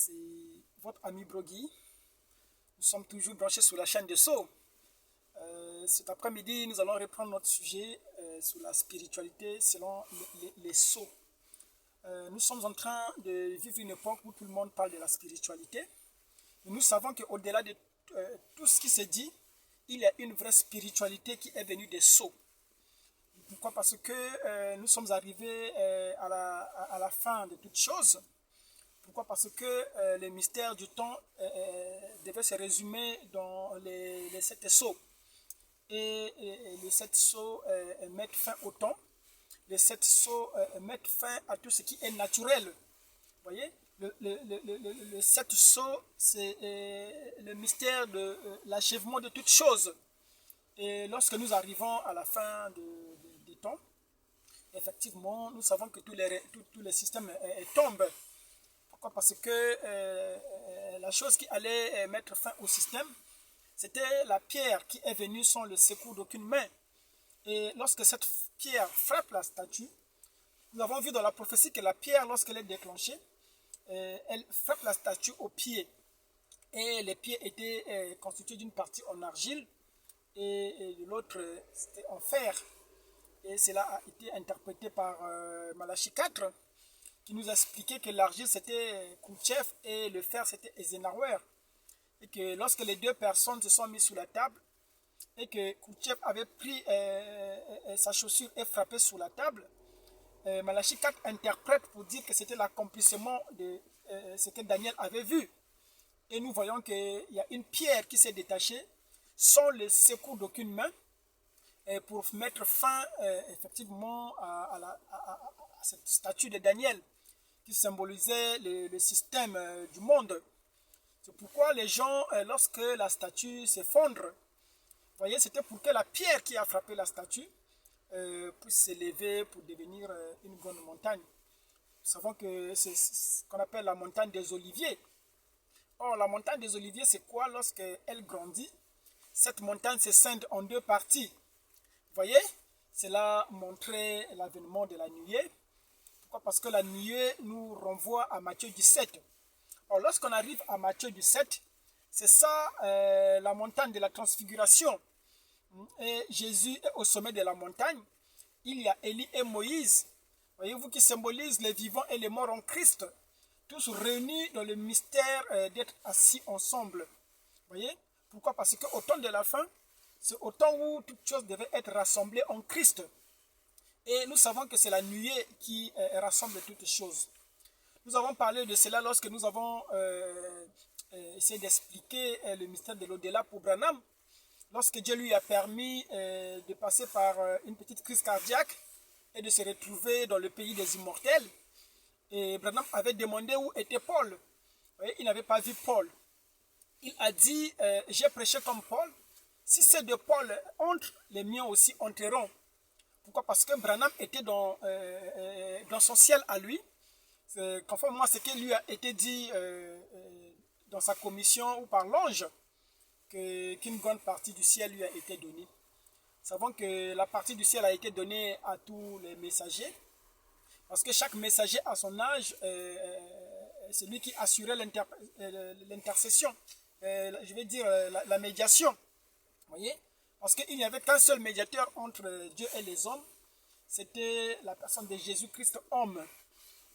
c'est votre ami Brogui. Nous sommes toujours branchés sur la chaîne de Sceaux. Cet après-midi, nous allons reprendre notre sujet sur la spiritualité selon les Sceaux. Nous sommes en train de vivre une époque où tout le monde parle de la spiritualité. Mais nous savons qu'au-delà de tout ce qui se dit, il y a une vraie spiritualité qui est venue des Sceaux. Pourquoi? Parce que nous sommes arrivés à la fin de toutes choses. Pourquoi? Parce que le mystère du temps devait se résumer dans les 7 sceaux. Et les 7 sceaux mettent fin au temps. Les 7 sceaux mettent fin à tout ce qui est naturel. Vous voyez, le 7 sceaux, c'est le mystère de l'achèvement de toutes choses. Et lorsque nous arrivons à la fin des temps, effectivement, nous savons que tous les systèmes tombent. Pourquoi? Parce que la chose qui allait mettre fin au système, c'était la pierre qui est venue sans le secours d'aucune main. Et lorsque cette pierre frappe la statue, nous avons vu dans la prophétie que la pierre, lorsqu'elle est déclenchée, elle frappe la statue au pied. Et les pieds étaient constitués d'une partie en argile et de l'autre c'était en fer. Et cela a été interprété par Malachie 4, qui nous a expliqué que l'argile c'était Koutchev et le fer c'était Eisenhower. Et que lorsque les deux personnes se sont mises sous la table, et que Koutchev avait pris sa chaussure et frappé sur la table, Malachie 4 interprète pour dire que c'était l'accomplissement de ce que Daniel avait vu. Et nous voyons qu'il y a une pierre qui s'est détachée sans le secours d'aucune main pour mettre fin effectivement à cette statue de Daniel qui symbolisait le système du monde. C'est pourquoi les gens, lorsque la statue s'effondre, vous voyez, c'était pour que la pierre qui a frappé la statue puisse s'élever pour devenir une grande montagne. Nous savons que c'est ce qu'on appelle la montagne des Oliviers. Or, la montagne des Oliviers, c'est quoi? Lorsqu'elle grandit, cette montagne se scinde en deux parties. Vous voyez, cela montrait l'avènement de la nuée. Pourquoi? Parce que la nuée nous renvoie à Matthieu 17. Alors, lorsqu'on arrive à Matthieu 17, c'est ça la montagne de la transfiguration. Et Jésus est au sommet de la montagne. Il y a Élie et Moïse, voyez-vous, qui symbolisent les vivants et les morts en Christ, tous réunis dans le mystère d'être assis ensemble. Voyez? Pourquoi? Parce qu'au temps de la fin, c'est au temps où toutes choses devaient être rassemblées en Christ. Et nous savons que c'est la nuée qui rassemble toutes choses. Nous avons parlé de cela lorsque nous avons essayé d'expliquer le mystère de l'au-delà pour Branham. Lorsque Dieu lui a permis de passer par une petite crise cardiaque et de se retrouver dans le pays des immortels, et Branham avait demandé où était Paul. Vous voyez, il n'avait pas vu Paul. Il a dit, j'ai prêché comme Paul. Si ceux de Paul entrent, les miens aussi entreront. Pourquoi? Parce que Branham était dans son ciel à lui. Conformément à ce qui lui a été dit dans sa commission ou par l'ange, qu'une grande partie du ciel lui a été donnée. Nous savons que la partie du ciel a été donnée à tous les messagers, parce que chaque messager à son âge, c'est lui qui assurait l'intercession, je vais dire la médiation. Vous voyez? Parce qu'il n'y avait qu'un seul médiateur entre Dieu et les hommes, c'était la personne de Jésus-Christ homme.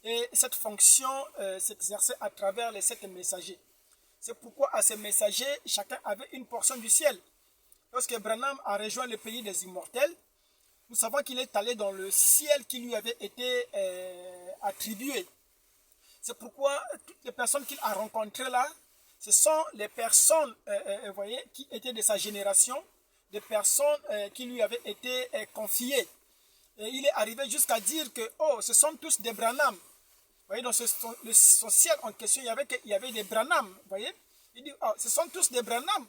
Et cette fonction s'exerçait à travers les 7 messagers. C'est pourquoi à ces messagers, chacun avait une portion du ciel. Lorsque Branham a rejoint le pays des immortels, nous savons qu'il est allé dans le ciel qui lui avait été attribué. C'est pourquoi toutes les personnes qu'il a rencontrées là, ce sont les personnes vous voyez, qui étaient de sa génération, des personnes qui lui avaient été confiées. Et il est arrivé jusqu'à dire que, oh, ce sont tous des Branham. Vous voyez, dans son ciel en question, il y avait des Branham. Vous voyez, il dit, oh, ce sont tous des Branham.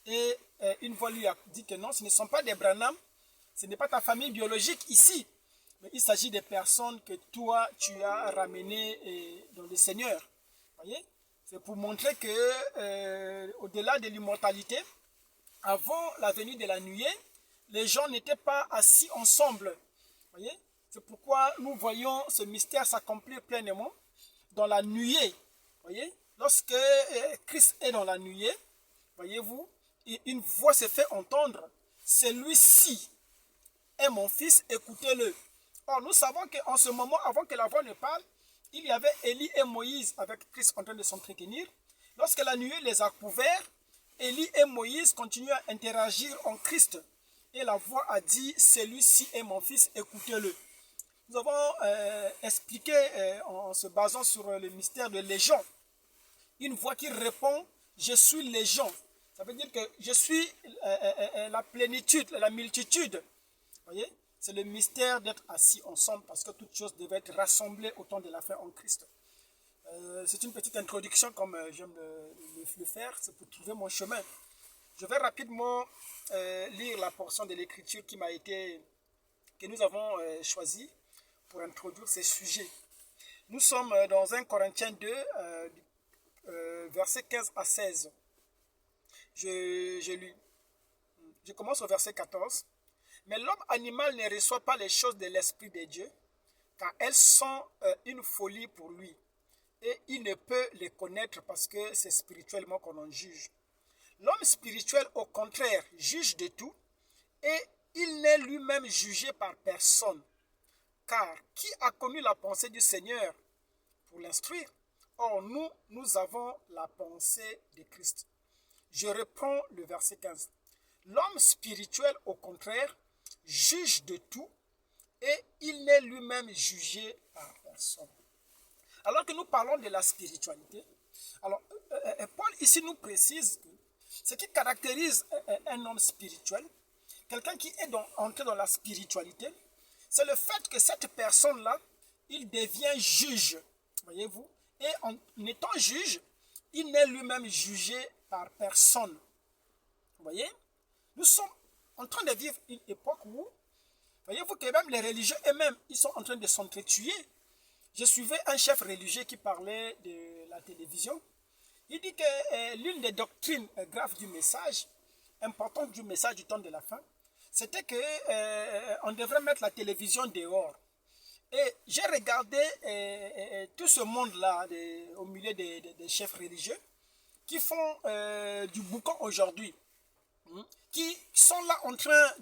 Et une voix lui a dit que non, ce ne sont pas des Branham. Ce n'est pas ta famille biologique ici. Mais il s'agit des personnes que toi, tu as ramenées dans le Seigneur. Vous voyez, c'est pour montrer que au-delà de l'immortalité, avant la venue de la nuée, les gens n'étaient pas assis ensemble. Vous voyez, c'est pourquoi nous voyons ce mystère s'accomplir pleinement dans la nuée. Voyez, lorsque Christ est dans la nuée, voyez-vous, une voix se fait entendre. Celui-ci est mon fils, écoutez-le. Or, nous savons qu'en ce moment, avant que la voix ne parle, il y avait Élie et Moïse avec Christ en train de s'entretenir. Lorsque la nuée les a couverts, Élie et Moïse continuent à interagir en Christ. Et la voix a dit, celui-ci est mon fils, écoutez-le. Nous avons expliqué en se basant sur le mystère de Légion. Une voix qui répond, je suis Légion. Ça veut dire que je suis la plénitude, la multitude. Vous voyez? C'est le mystère d'être assis ensemble parce que toutes choses devaient être rassemblées au temps de la fin en Christ. C'est une petite introduction comme j'aime le faire, c'est pour trouver mon chemin. Je vais rapidement lire la portion de l'écriture que nous avons choisie pour introduire ces sujets. Nous sommes dans 1 Corinthiens 2, versets 15 à 16. Je lis. Je commence au verset 14. Mais l'homme animal ne reçoit pas les choses de l'Esprit de Dieu, car elles sont une folie pour lui. Et il ne peut les connaître parce que c'est spirituellement qu'on en juge. L'homme spirituel, au contraire, juge de tout, et il n'est lui-même jugé par personne. Car qui a connu la pensée du Seigneur pour l'instruire? Or, nous avons la pensée de Christ. Je reprends le verset 15. L'homme spirituel, au contraire, juge de tout et il n'est lui-même jugé par personne. Alors que nous parlons de la spiritualité, alors Paul ici nous précise que ce qui caractérise un homme spirituel, quelqu'un qui est entré dans la spiritualité, c'est le fait que cette personne-là, il devient juge, voyez-vous, et en étant juge, il n'est lui-même jugé par personne. Vous voyez? Nous sommes en train de vivre une époque où, voyez-vous que même les religieux eux-mêmes, ils sont en train de s'entretuer. Je suivais un chef religieux qui parlait de la télévision. Il dit que l'une des doctrines graves du message, importante du message du temps de la fin, c'était qu'on devrait mettre la télévision dehors. Et j'ai regardé tout ce monde-là au milieu des chefs religieux qui font du boucan aujourd'hui, qui sont là en train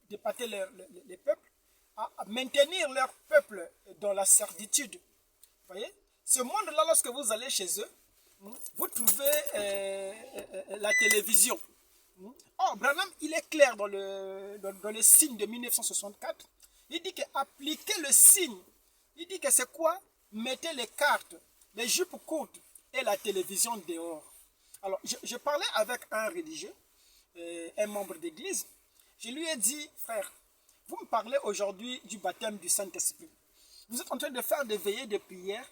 d'épater les peuples, à maintenir leur peuple dans la servitude. Vous voyez? Ce monde-là, lorsque vous allez chez eux, vous trouvez la télévision. Or, Branham, il est clair dans le signe de 1964. Il dit qu'appliquer le signe, il dit que c'est quoi? Mettez les cartes, les jupes courtes et la télévision dehors. Alors, je parlais avec un religieux, un membre d'église. Je lui ai dit, frère, vous me parlez aujourd'hui du baptême du Saint-Esprit. Vous êtes en train de faire des veillées de prière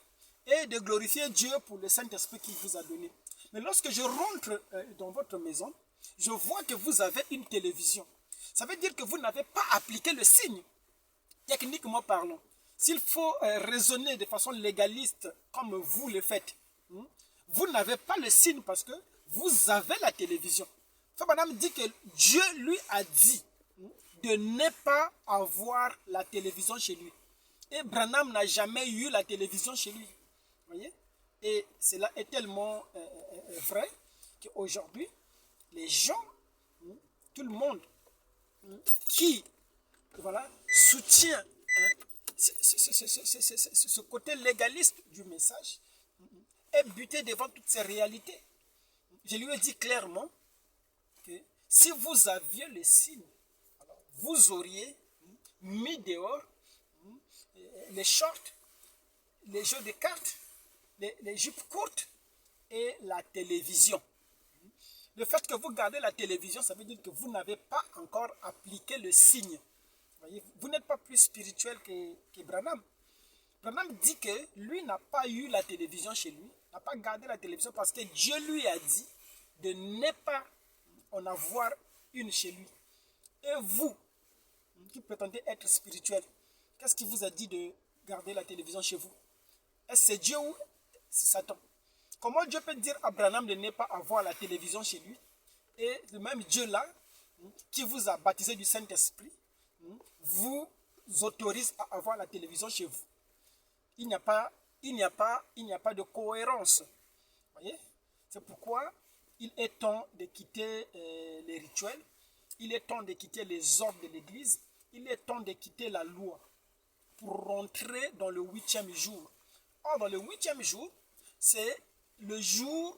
et de glorifier Dieu pour le Saint-Esprit qu'il vous a donné. Mais lorsque je rentre dans votre maison, je vois que vous avez une télévision. Ça veut dire que vous n'avez pas appliqué le signe. Techniquement parlant, s'il faut raisonner de façon légaliste comme vous le faites, vous n'avez pas le signe parce que vous avez la télévision. Madame dit que Dieu lui a dit de ne pas avoir la télévision chez lui. Et Branham n'a jamais eu la télévision chez lui. Voyez? Et cela est tellement vrai qu'aujourd'hui, les gens, tout le monde qui soutient ce côté légaliste du message est buté devant toutes ces réalités. Je lui ai dit clairement que si vous aviez le signe, alors vous auriez mis dehors les shorts, les jeux de cartes, les jupes courtes et la télévision. Le fait que vous gardez la télévision, ça veut dire que vous n'avez pas encore appliqué le signe. Vous n'êtes pas plus spirituel que Branham. Branham dit que lui n'a pas eu la télévision chez lui, n'a pas gardé la télévision parce que Dieu lui a dit de ne pas en avoir une chez lui. Et vous, qui prétendez être spirituel, qu'est-ce qui vous a dit de garder la télévision chez vous? Est-ce que c'est Dieu ou c'est Satan? Comment Dieu peut dire à Branham de ne pas avoir la télévision chez lui? Et le même Dieu-là, qui vous a baptisé du Saint-Esprit, vous autorise à avoir la télévision chez vous. Il n'y a pas de cohérence Voyez? C'est pourquoi il est temps de quitter les rituels, il est temps de quitter les ordres de l'Église, il est temps de quitter la loi pour rentrer dans le 8e jour. Or, dans le 8e jour, c'est le jour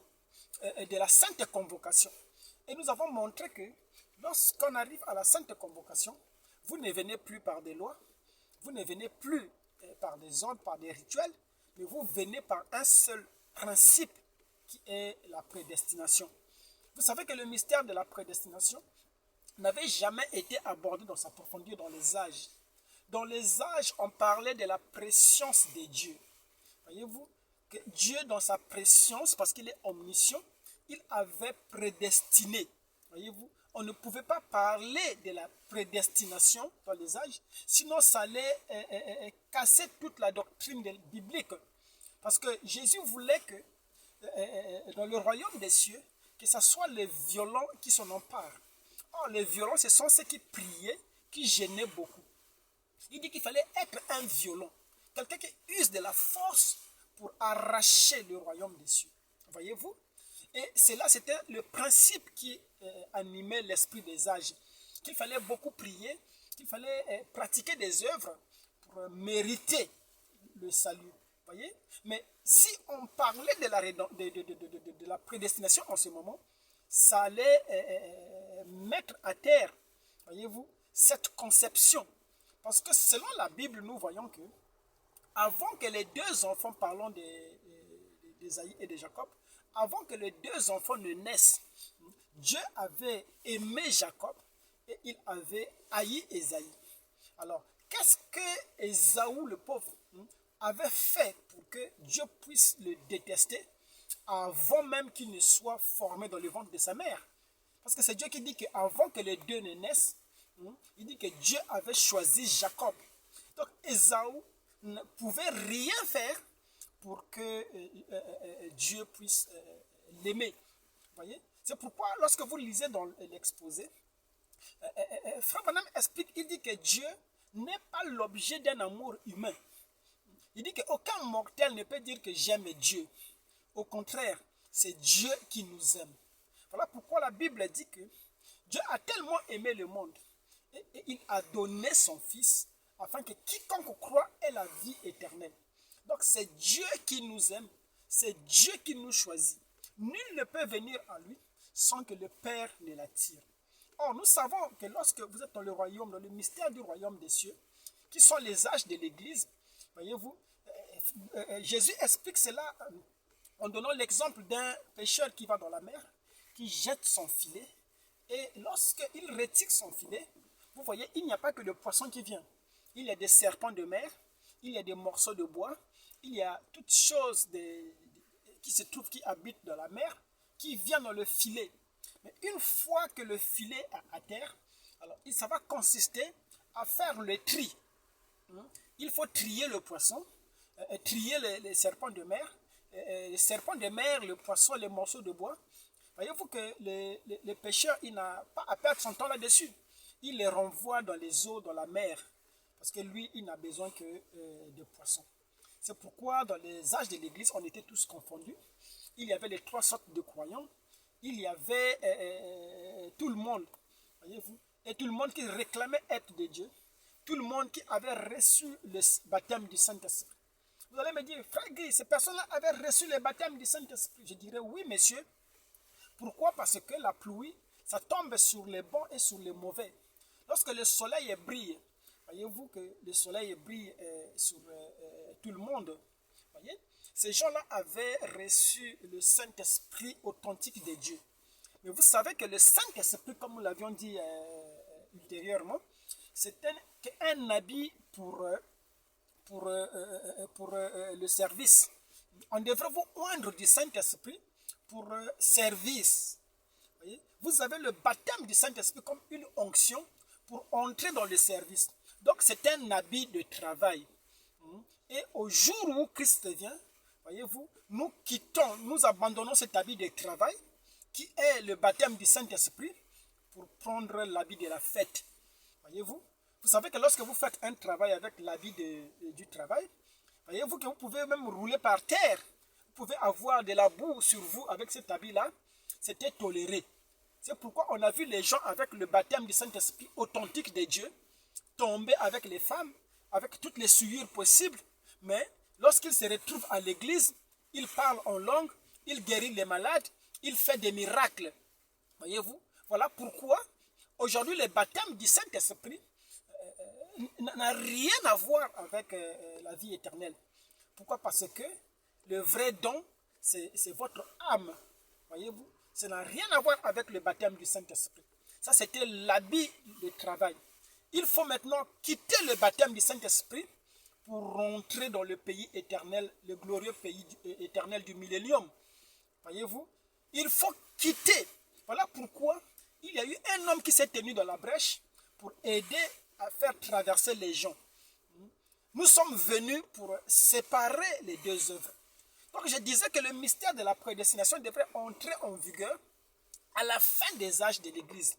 de la sainte convocation. Et nous avons montré que lorsqu'on arrive à la sainte convocation, vous ne venez plus par des lois, vous ne venez plus par des ordres, par des rituels, mais vous venez par un seul principe qui est la prédestination. Vous savez que le mystère de la prédestination n'avait jamais été abordé dans sa profondeur dans les âges. Dans les âges, on parlait de la préscience de Dieu. Voyez-vous que Dieu, dans sa préscience, parce qu'il est omniscient, il avait prédestiné. Voyez-vous, on ne pouvait pas parler de la prédestination dans les âges, sinon ça allait casser toute la doctrine biblique. Parce que Jésus voulait que dans le royaume des cieux, que ce soit les violents qui s'en emparent. Or, les violents, ce sont ceux qui priaient, qui gênaient beaucoup. Il dit qu'il fallait être un violent, quelqu'un qui use de la force pour arracher le royaume des cieux. Voyez-vous? Et cela, c'était le principe qui animait l'esprit des âges. Qu'il fallait beaucoup prier, qu'il fallait pratiquer des œuvres pour mériter le salut. Voyez? Mais si on parlait de la prédestination en ce moment, ça allait mettre à terre, voyez-vous, cette conception. Parce que selon la Bible, nous voyons que avant que les deux enfants, parlons d'Ésaïe et de Jacob, avant que les deux enfants ne naissent, Dieu avait aimé Jacob et il avait haï Ésaïe. Alors, qu'est-ce que Ésaü, le pauvre, avait fait pour que Dieu puisse le détester avant même qu'il ne soit formé dans le ventre de sa mère? Parce que c'est Dieu qui dit qu'avant que les deux ne naissent, il dit que Dieu avait choisi Jacob. Donc Ésaü ne pouvait rien faire pour que Dieu puisse l'aimer. Voyez? C'est pourquoi lorsque vous lisez dans l'exposé, Frère Branham explique, il dit que Dieu n'est pas l'objet d'un amour humain. Il dit qu'aucun mortel ne peut dire que j'aime Dieu. Au contraire, c'est Dieu qui nous aime. Voilà pourquoi la Bible dit que Dieu a tellement aimé le monde et il a donné son Fils afin que quiconque croit ait la vie éternelle. Donc c'est Dieu qui nous aime, c'est Dieu qui nous choisit. Nul ne peut venir à lui sans que le Père ne l'attire. Or, nous savons que lorsque vous êtes dans le royaume, dans le mystère du royaume des cieux, qui sont les âges de l'Église, voyez-vous, Jésus explique cela en donnant l'exemple d'un pêcheur qui va dans la mer, qui jette son filet, et lorsqu'il retire son filet, vous voyez, il n'y a pas que le poisson qui vient. Il y a des serpents de mer, il y a des morceaux de bois, il y a toutes choses qui se trouvent, qui habitent dans la mer, qui viennent dans le filet. Mais une fois que le filet est à terre, alors ça va consister à faire le tri. Il faut trier le poisson, trier les serpents de mer, les serpents de mer, le poisson, les morceaux de bois. Voyez-vous que le pêcheur, il n'a pas à perdre son temps là-dessus. Il les renvoie dans les eaux, dans la mer, parce que lui, il n'a besoin que de poissons. C'est pourquoi dans les âges de l'Église, on était tous confondus. Il y avait les trois sortes de croyants. Il y avait tout le monde, voyez-vous, et tout le monde qui réclamait être de Dieu. Tout le monde qui avait reçu le baptême du Saint-Esprit. Vous allez me dire, frère Guy, ces personnes-là avaient reçu le baptême du Saint-Esprit. Je dirais, oui, monsieur. Pourquoi? Parce que la pluie, ça tombe sur les bons et sur les mauvais. Lorsque le soleil brille, voyez-vous que le soleil brille sur tout le monde. Voyez? Ces gens-là avaient reçu le Saint-Esprit authentique de Dieu. Mais vous savez que le Saint-Esprit, comme nous l'avions dit ultérieurement, c'est un habit pour le service. On devrait vous oindre du Saint-Esprit pour service. Voyez? Vous avez le baptême du Saint-Esprit comme une onction pour entrer dans le service. Donc c'est un habit de travail. Et au jour où Christ vient, voyez-vous, nous quittons, nous abandonnons cet habit de travail qui est le baptême du Saint-Esprit pour prendre l'habit de la fête. Voyez-vous, vous savez que lorsque vous faites un travail avec l'habit du travail, voyez-vous que vous pouvez même rouler par terre pouvez avoir de la boue sur vous avec cet habit-là, c'était toléré. C'est pourquoi on a vu les gens avec le baptême du Saint-Esprit authentique de Dieu tomber avec les femmes, avec toutes les souillures possibles, mais lorsqu'ils se retrouvent à l'église, ils parlent en langue, ils guérissent les malades, ils font des miracles. Voyez-vous? Voilà pourquoi aujourd'hui le baptême du Saint-Esprit n'a rien à voir avec la vie éternelle. Pourquoi? Parce que le vrai don, c'est votre âme. Voyez-vous? Ça n'a rien à voir avec le baptême du Saint-Esprit. Ça, c'était l'habit de travail. Il faut maintenant quitter le baptême du Saint-Esprit pour rentrer dans le pays éternel, le glorieux pays éternel du millénium. Voyez-vous? Il faut quitter. Voilà pourquoi il y a eu un homme qui s'est tenu dans la brèche pour aider à faire traverser les gens. Nous sommes venus pour séparer les deux œuvres. Donc je disais que le mystère de la prédestination devrait entrer en vigueur à la fin des âges de l'Église.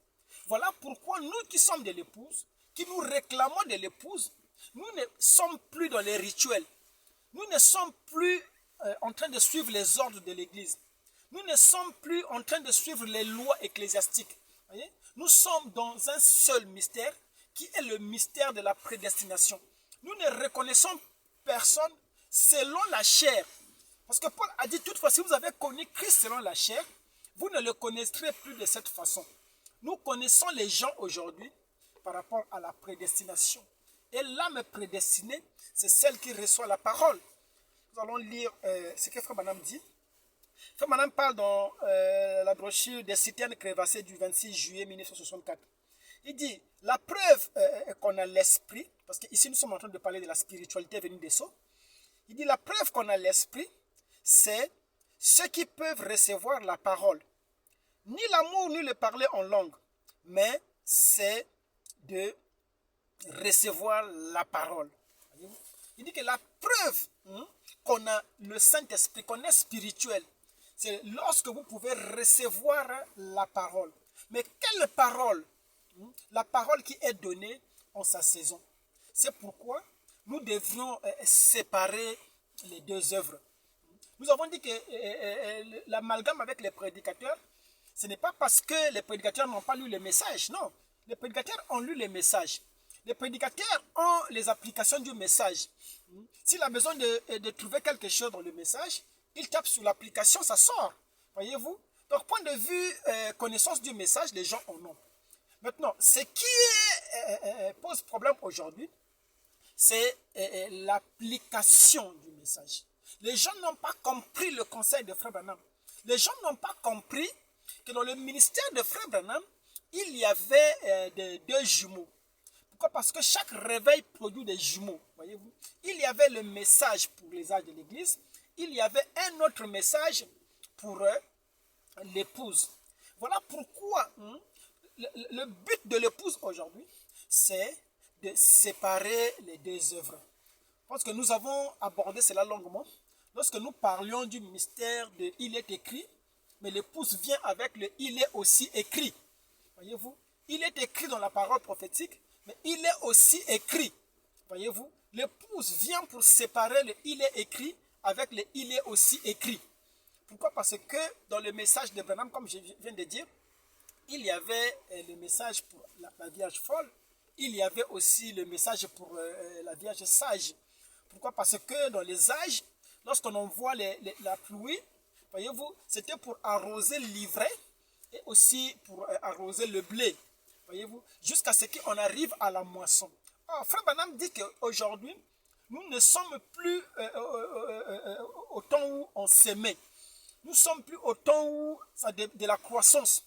Voilà pourquoi nous qui sommes de l'épouse, qui nous réclamons de l'épouse, nous ne sommes plus dans les rituels. Nous ne sommes plus en train de suivre les ordres de l'Église. Nous ne sommes plus en train de suivre les lois ecclésiastiques. Voyez? Nous sommes dans un seul mystère qui est le mystère de la prédestination. Nous ne reconnaissons personne selon la chair. Parce que Paul a dit toutefois, si vous avez connu Christ selon la chair, vous ne le connaîtrez plus de cette façon. Nous connaissons les gens aujourd'hui par rapport à la prédestination. Et l'âme prédestinée, c'est celle qui reçoit la parole. Nous allons lire ce que Frère Branham dit. Frère Branham parle dans la brochure des citernes crévassées du 26 juillet 1964. Il dit, la preuve qu'on a l'esprit, parce qu'ici nous sommes en train de parler de la spiritualité venue des sceaux, il dit, la preuve qu'on a l'esprit, c'est ceux qui peuvent recevoir la parole. Ni l'amour, ni le parler en langue, mais c'est de recevoir la parole. Il dit que la preuve qu'on a le Saint-Esprit, qu'on est spirituel, c'est lorsque vous pouvez recevoir la parole. Mais quelle parole? La parole qui est donnée en sa saison. C'est pourquoi nous devrions séparer les deux œuvres. Nous avons dit que l'amalgame avec les prédicateurs, ce n'est pas parce que les prédicateurs n'ont pas lu les messages. Non, les prédicateurs ont lu les messages. Les prédicateurs ont les applications du message. S'il a besoin de trouver quelque chose dans le message, il tape sur l'application, ça sort. Voyez-vous? Donc, point de vue connaissance du message, les gens en ont. Maintenant, ce qui pose problème aujourd'hui, c'est l'application du message. Les gens n'ont pas compris le conseil de Frère Branham. Les gens n'ont pas compris que dans le ministère de Frère Branham, il y avait deux jumeaux. Pourquoi? Parce que chaque réveil produit des jumeaux. Voyez-vous? Il y avait le message pour les âges de l'Église. Il y avait un autre message pour l'épouse. Voilà pourquoi le but de l'épouse aujourd'hui, c'est de séparer les deux œuvres. Parce que nous avons abordé cela longuement. Lorsque nous parlions du mystère de « il est écrit », mais l'épouse vient avec le « il est aussi écrit ». Voyez-vous? Il est écrit dans la parole prophétique, mais il est aussi écrit. Voyez-vous? L'épouse vient pour séparer le « il est écrit » avec le « il est aussi écrit ». Pourquoi? Parce que dans le message de Branham, comme je viens de dire, il y avait le message pour la Vierge folle, il y avait aussi le message pour la Vierge sage. Pourquoi? Parce que dans les âges, lorsqu'on envoie la pluie, voyez-vous, c'était pour arroser l'ivraie et aussi pour arroser le blé. Voyez-vous, jusqu'à ce qu'on arrive à la moisson. Alors, Frère Branham dit qu'aujourd'hui, nous ne sommes plus au temps où on s'aimait. Nous sommes plus au temps où ça de la croissance.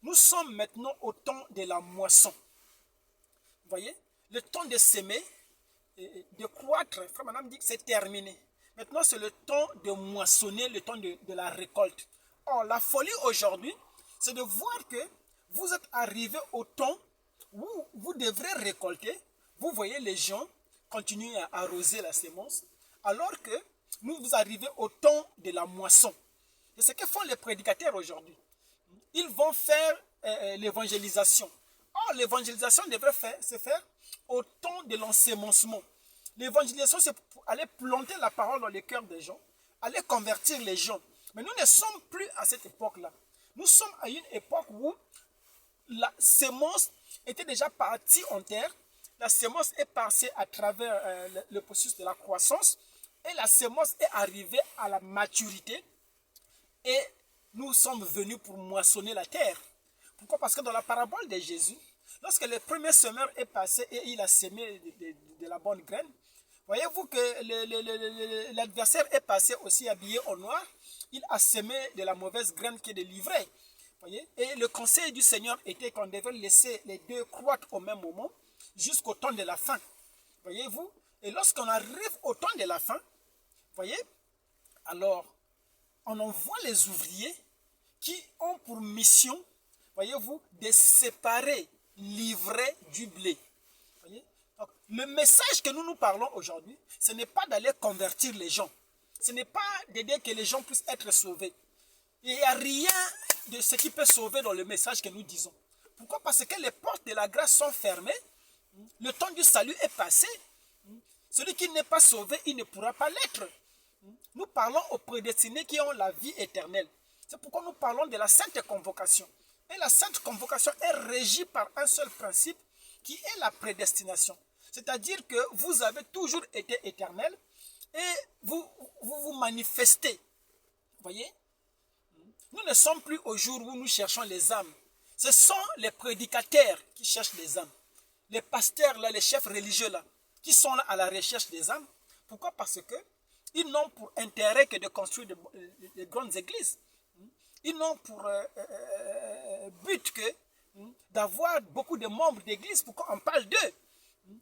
Nous sommes maintenant au temps de la moisson. Vous voyez, le temps de s'aimer, de croître, Frère Branham dit que c'est terminé. Maintenant, c'est le temps de moissonner, le temps de la récolte. Or, la folie aujourd'hui, c'est de voir que vous êtes arrivé au temps où vous devrez récolter. Vous voyez les gens continuer à arroser la sémence, alors que vous arrivez au temps de la moisson. Et ce que font les prédicateurs aujourd'hui. Ils vont faire l'évangélisation. Or, l'évangélisation devrait se faire au temps de l'ensemencement. L'évangélisation, c'est pour aller planter la parole dans les cœurs des gens, aller convertir les gens. Mais nous ne sommes plus à cette époque-là. Nous sommes à une époque où la sémence était déjà partie en terre. La sémence est passée à travers le processus de la croissance. Et la sémence est arrivée à la maturité. Et nous sommes venus pour moissonner la terre. Pourquoi? Parce que dans la parabole de Jésus, lorsque le premier semeur est passé et il a semé de la bonne graine, voyez-vous que l'adversaire est passé aussi habillé en noir. Il a semé de la mauvaise graine qui est de l'ivraie. Voyez? Et le conseil du Seigneur était qu'on devait laisser les deux croître au même moment jusqu'au temps de la fin. Voyez-vous? Et lorsqu'on arrive au temps de la fin, voyez, alors on envoie les ouvriers qui ont pour mission, voyez-vous, de séparer l'ivraie du blé. Voyez? Donc, le message que nous parlons aujourd'hui, ce n'est pas d'aller convertir les gens. Ce n'est pas d'aider que les gens puissent être sauvés. Il n'y a rien de ce qui peut sauver dans le message que nous disons. Pourquoi? Parce que les portes de la grâce sont fermées. Le temps du salut est passé. Celui qui n'est pas sauvé, il ne pourra pas l'être. Nous parlons aux prédestinés qui ont la vie éternelle. C'est pourquoi nous parlons de la sainte convocation. Et la sainte convocation est régie par un seul principe qui est la prédestination. C'est-à-dire que vous avez toujours été éternel et vous manifestez. Vous voyez? Nous ne sommes plus au jour où nous cherchons les âmes. Ce sont les prédicateurs qui cherchent les âmes. Les pasteurs, là, les chefs religieux là, qui sont là à la recherche des âmes. Pourquoi? Parce que ils n'ont pour intérêt que de construire de grandes églises. Ils n'ont pour but que d'avoir beaucoup de membres d'église. Pourquoi on parle d'eux?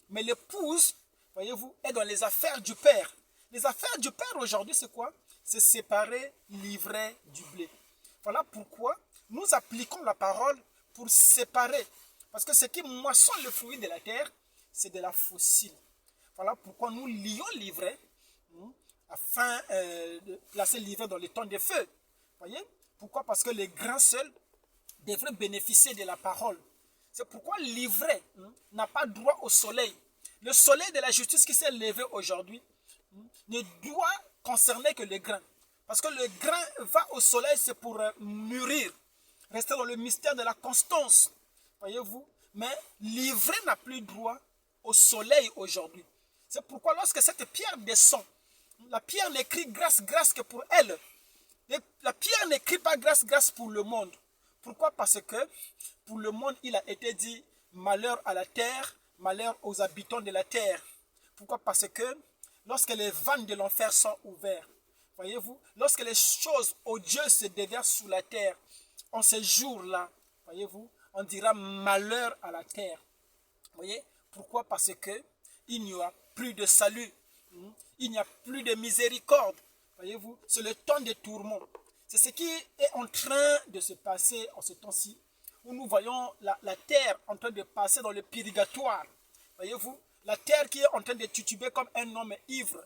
Mais l'épouse, voyez-vous, est dans les affaires du Père. Les affaires du Père aujourd'hui, c'est quoi? C'est séparer l'ivraie du blé. Voilà pourquoi nous appliquons la parole pour séparer. Parce que ce qui moissonne le fruit de la terre, c'est de la fossile. Voilà pourquoi nous lions l'ivraie afin de placer l'ivraie dans les temps de feu. Voyez? Pourquoi? Parce que les grains seuls devraient bénéficier de la parole. C'est pourquoi l'ivraie n'a pas droit au soleil. Le soleil de la justice qui s'est levé aujourd'hui ne doit concerner que le grain. Parce que le grain va au soleil, c'est pour mûrir. Rester dans le mystère de la constance. Voyez-vous? Mais l'ivraie n'a plus droit au soleil aujourd'hui. C'est pourquoi lorsque cette pierre descend, la pierre n'écrit grâce, grâce que pour elle. La pierre n'écrit pas grâce, grâce pour le monde. Pourquoi? Parce que pour le monde, il a été dit malheur à la terre, malheur aux habitants de la terre. Pourquoi? Parce que lorsque les vannes de l'enfer sont ouvertes, voyez-vous, lorsque les choses odieuses se déversent sous la terre, en ce jour-là, voyez-vous, on dira malheur à la terre. Voyez? Pourquoi? Parce que il n'y aura plus de salut. Il n'y a plus de miséricorde. Voyez-vous, c'est le temps des tourments. C'est ce qui est en train de se passer en ce temps-ci, où nous voyons la terre en train de passer dans le purgatoire. Voyez-vous, la terre qui est en train de tituber comme un homme ivre,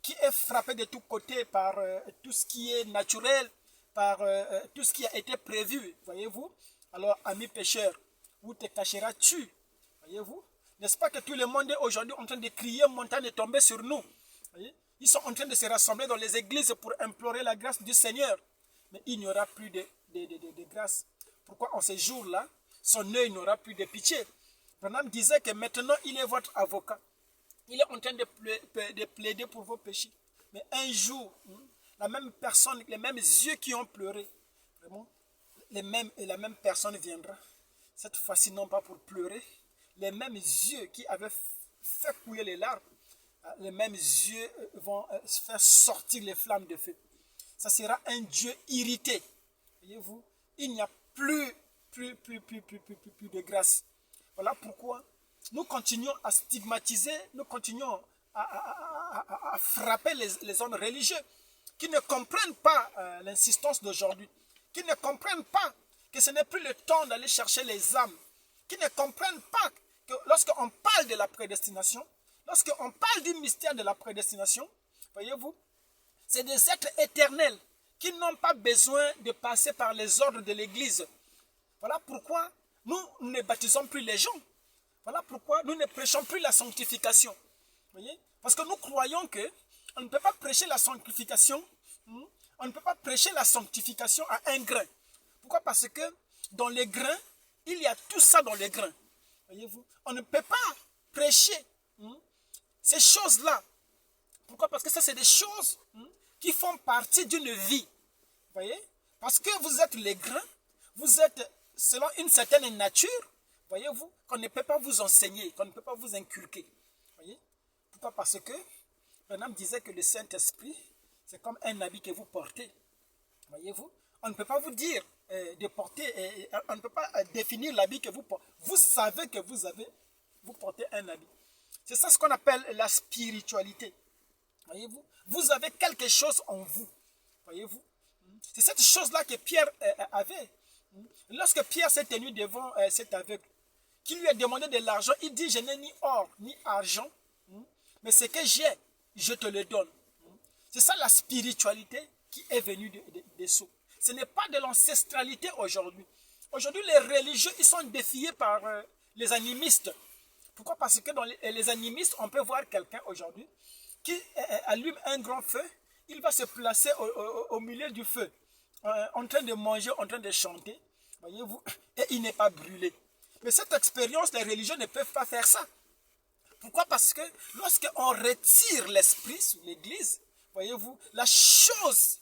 qui est frappé de tous côtés par tout ce qui est naturel, par tout ce qui a été prévu. Voyez-vous, alors, ami pécheur, où te cacheras-tu? Voyez-vous, n'est-ce pas que tout le monde est aujourd'hui en train de crier, montagne de tomber sur nous? Voyez? Ils sont en train de se rassembler dans les églises pour implorer la grâce du Seigneur. Mais il n'y aura plus de grâce. Pourquoi en ces jours-là, son œil n'aura plus de pitié? Branham disait que maintenant il est votre avocat. Il est en train de plaider pour vos péchés. Mais un jour, la même personne, les mêmes yeux qui ont pleuré, vraiment, la même personne viendra. Cette fois-ci, non pas pour pleurer, les mêmes yeux qui avaient fait couler les larmes, les mêmes yeux vont faire sortir les flammes de feu. Ça sera un Dieu irrité. Voyez-vous, il n'y a plus de grâce. Voilà pourquoi nous continuons à stigmatiser, nous continuons à frapper les hommes religieux qui ne comprennent pas l'insistance d'aujourd'hui, qui ne comprennent pas que ce n'est plus le temps d'aller chercher les âmes, qui ne comprennent pas que lorsqu'on parle de la prédestination, lorsqu'on parle du mystère de la prédestination, voyez-vous, c'est des êtres éternels qui n'ont pas besoin de passer par les ordres de l'Église. Voilà pourquoi nous ne baptisons plus les gens. Voilà pourquoi nous ne prêchons plus la sanctification. Voyez? Parce que nous croyons qu'on ne peut pas prêcher la sanctification On ne peut pas prêcher la sanctification à un grain. Pourquoi? Parce que dans les grains, il y a tout ça dans les grains. Voyez-vous? On ne peut pas prêcher ces choses-là. Pourquoi? Parce que ça, c'est des choses qui font partie d'une vie. Voyez? Parce que vous êtes les grains, vous êtes selon une certaine nature, voyez-vous, qu'on ne peut pas vous enseigner, qu'on ne peut pas vous inculquer. Voyez? Pourquoi? Parce que Branham disait que le Saint-Esprit, c'est comme un habit que vous portez. Voyez-vous? On ne peut pas vous dire de porter, on ne peut pas définir l'habit que vous portez. Vous savez que vous portez un habit. C'est ça ce qu'on appelle la spiritualité. Voyez-vous? Vous avez quelque chose en vous. Voyez-vous? C'est cette chose-là que Pierre avait. Lorsque Pierre s'est tenu devant cet aveugle, qui lui a demandé de l'argent, il dit, je n'ai ni or ni argent, mais ce que j'ai, je te le donne. C'est ça la spiritualité qui est venue des sceaux. Ce n'est pas de l'ancestralité aujourd'hui. Aujourd'hui, les religieux, ils sont défiés par les animistes. Pourquoi? Parce que dans les animistes, on peut voir quelqu'un aujourd'hui qui allume un grand feu, il va se placer au milieu du feu, en train de manger, en train de chanter, voyez-vous, et il n'est pas brûlé. Mais cette expérience, les religieux ne peuvent pas faire ça. Pourquoi? Parce que lorsqu'on retire l'esprit sur l'église, voyez-vous, la chose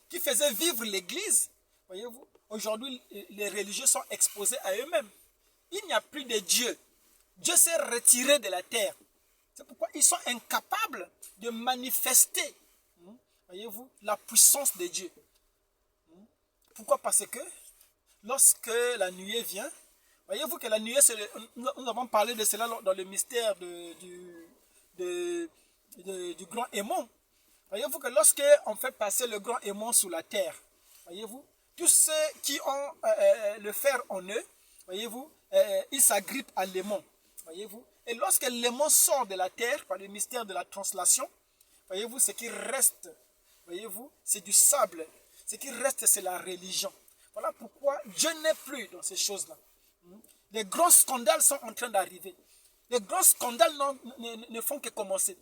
qui faisait vivre l'église, voyez-vous, aujourd'hui, les religieux sont exposés à eux-mêmes. Il n'y a plus de Dieu. Dieu s'est retiré de la terre. C'est pourquoi ils sont incapables de manifester, voyez-vous, la puissance de Dieu. Pourquoi? Parce que lorsque la nuée vient, voyez-vous que la nuée, nous avons parlé de cela dans le mystère du grand aimant. Voyez-vous que lorsque on fait passer le grand aimant sous la terre, voyez-vous, tous ceux qui ont le fer en eux, voyez-vous, ils s'agrippent à l'aimant. Voyez-vous, et lorsque l'aimant sort de la terre par le mystère de la translation, voyez-vous, ce qui reste, voyez-vous, c'est du sable. Ce qui reste, c'est la religion. Voilà pourquoi Dieu n'est plus dans ces choses-là. Les grands scandales sont en train d'arriver. Les grands scandales ne font que commencer.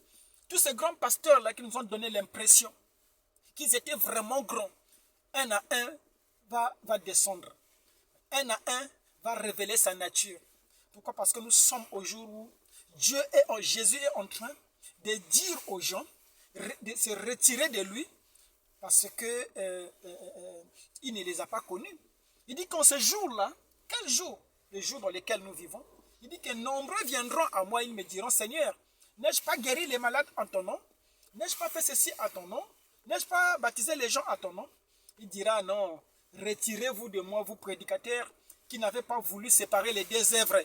Tous ces grands pasteurs-là qui nous ont donné l'impression qu'ils étaient vraiment grands, un à un va descendre. Un à un va révéler sa nature. Pourquoi? Parce que nous sommes au jour où Jésus est en train de dire aux gens de se retirer de lui parce que il ne les a pas connus. Il dit qu'en ce jour-là, quel jour? Le jour dans lequel nous vivons. Il dit que nombreux viendront à moi, ils me diront, Seigneur, n'ai-je pas guéri les malades en ton nom? N'ai-je pas fait ceci à ton nom? N'ai-je pas baptisé les gens à ton nom? Il dira, non, retirez-vous de moi, vous prédicateurs, qui n'avez pas voulu séparer les deux œuvres.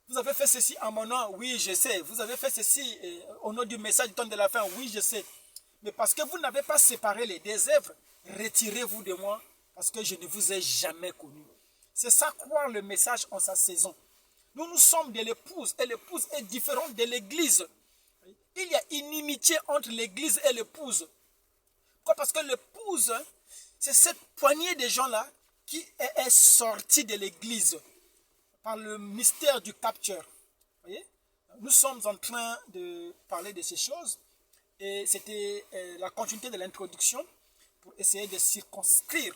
Vous avez fait ceci en mon nom, oui, je sais. Vous avez fait ceci au nom du message du temps de la fin, oui, je sais. Mais parce que vous n'avez pas séparé les deux œuvres, retirez-vous de moi, parce que je ne vous ai jamais connu. C'est ça, croire le message en sa saison. Nous sommes de l'épouse, et l'épouse est différente de l'église. Il y a inimitié entre l'église et l'épouse. Pourquoi? Parce que l'épouse, c'est cette poignée de gens-là qui est sortie de l'église par le mystère du capture. Voyez? Nous sommes en train de parler de ces choses et c'était la continuité de l'introduction pour essayer de circonscrire.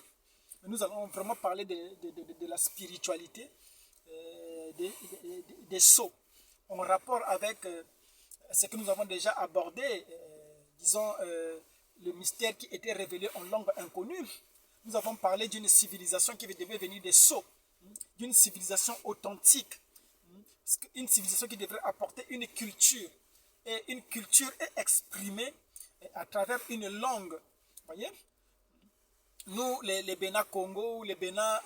Nous allons vraiment parler de la spiritualité des sceaux en rapport avec ce que nous avons déjà abordé, disons le mystère qui était révélé en langue inconnue. Nous avons parlé d'une civilisation qui devait venir des sceaux, d'une civilisation authentique, une civilisation qui devrait apporter une culture. Et une culture est exprimée à travers une langue. Voyez? Nous, les Bénin Congo, les Bénin,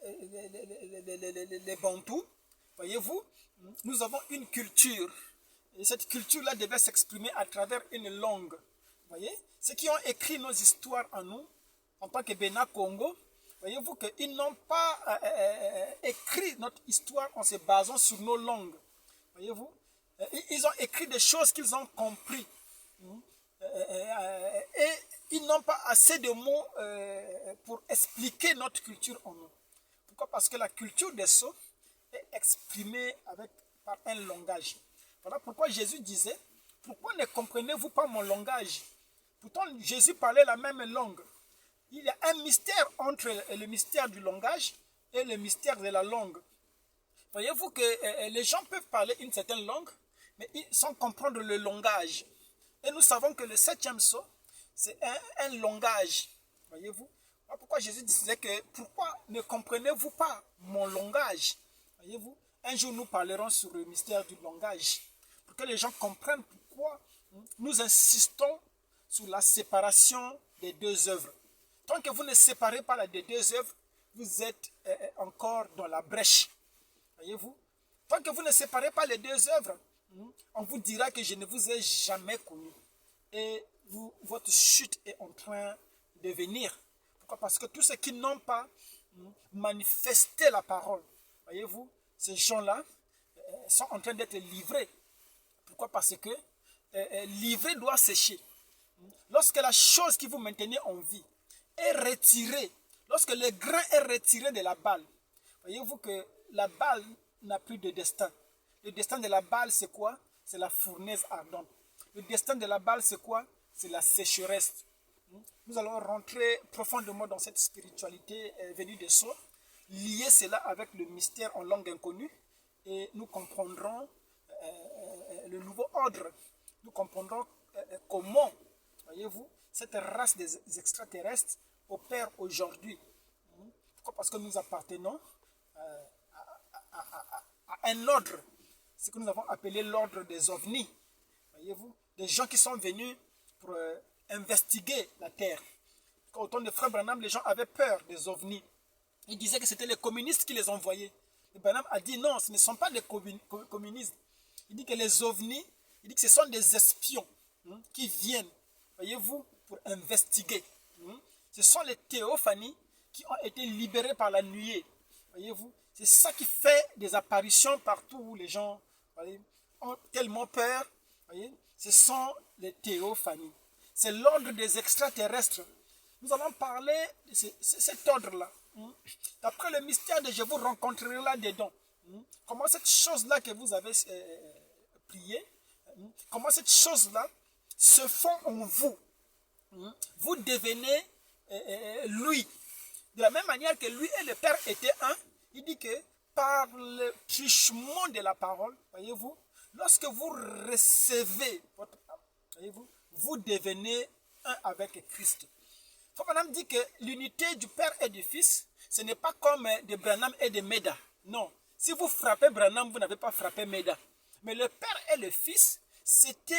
les Bantous, voyez-vous, nous avons une culture. Et cette culture-là devait s'exprimer à travers une langue. Voyez? Ceux qui ont écrit nos histoires en nous, en tant que Bénin Congo, voyez-vous qu'ils n'ont pas écrit notre histoire en se basant sur nos langues. Voyez-vous? Ils ont écrit des choses qu'ils ont compris. Et ils n'ont pas assez de mots pour expliquer notre culture en nous. Pourquoi? Parce que la culture des sceaux est exprimée par un langage. Voilà pourquoi Jésus disait, pourquoi ne comprenez-vous pas mon langage? Pourtant, Jésus parlait la même langue. Il y a un mystère entre le mystère du langage et le mystère de la langue. Voyez-vous que les gens peuvent parler une certaine langue, mais sans comprendre le langage. Et nous savons que le septième sceau, c'est un langage. Voyez-vous? Pourquoi Jésus disait que, pourquoi ne comprenez-vous pas mon langage? Voyez-vous? Un jour, nous parlerons sur le mystère du langage, pour que les gens comprennent pourquoi nous insistons sur la séparation des deux œuvres. Tant que vous ne séparez pas les deux œuvres, vous êtes encore dans la brèche. Voyez-vous? Tant que vous ne séparez pas les deux œuvres, on vous dira que je ne vous ai jamais connu. Et votre chute est en train de venir. Pourquoi? Parce que tous ceux qui n'ont pas manifesté la parole, voyez-vous, ces gens-là sont en train d'être livrés. Pourquoi? Parce que livré doit sécher. Lorsque la chose qui vous maintenait en vie est retirée, lorsque le grain est retiré de la balle, voyez-vous que la balle n'a plus de destin. Le destin de la balle, c'est quoi? C'est la fournaise ardente. Le destin de la balle, c'est quoi? C'est la sécheresse. Nous allons rentrer profondément dans cette spiritualité venue des sceaux, lier cela avec le mystère en langue inconnue, et nous comprendrons le nouveau ordre. Nous comprendrons comment, voyez-vous, cette race des extraterrestres opère aujourd'hui. Pourquoi? Parce que nous appartenons à un ordre, ce que nous avons appelé l'ordre des ovnis. Voyez-vous, des gens qui sont venus pour investiguer la Terre. Au temps de Frère Branham, les gens avaient peur des ovnis. Ils disaient que c'était les communistes qui les envoyaient. Et Branham a dit non, ce ne sont pas les communistes. Il dit que les ovnis, il dit que ce sont des espions qui viennent, voyez-vous, pour investiguer. Ce sont les théophanies qui ont été libérées par la nuée. Voyez-vous, c'est ça qui fait des apparitions partout où les gens, voyez, ont tellement peur. Voyez, ce sont les théophanies. C'est l'ordre des extraterrestres. Nous allons parler de cet ordre-là. D'après le mystère de je vous rencontrerai là-dedans. Comment cette chose-là que vous avez prié, comment cette chose-là se fond en vous. Vous devenez lui. De la même manière que lui et le Père étaient un, il dit que par le truchement de la parole, voyez-vous, lorsque vous recevez votre âme, voyez-vous, vous devenez un avec Christ. Branham dit que l'unité du Père et du Fils, ce n'est pas comme de Branham et de Meda. Non. Si vous frappez Branham, vous n'avez pas frappé Meda. Mais le Père et le Fils, c'était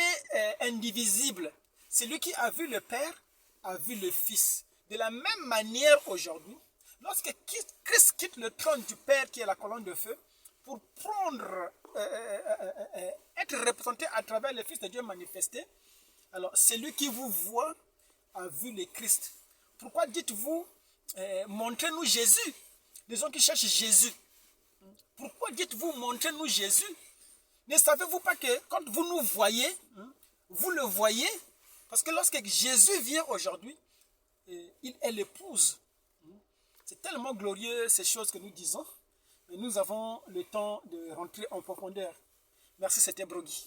indivisible. Celui qui a vu le Père a vu le Fils. De la même manière aujourd'hui, lorsque Christ quitte le trône du Père qui est la colonne de feu, pour prendre, être représenté à travers le Fils de Dieu manifesté, alors celui qui vous voit a vu le Christ. Pourquoi dites-vous, montrez-nous Jésus? Les gens qui cherchent Jésus. Pourquoi dites-vous, montrez-nous Jésus? Ne savez-vous pas que quand vous nous voyez, vous le voyez? Parce que lorsque Jésus vient aujourd'hui, il est l'épouse. C'est tellement glorieux ces choses que nous disons. Mais nous avons le temps de rentrer en profondeur. Merci, c'était Brogui.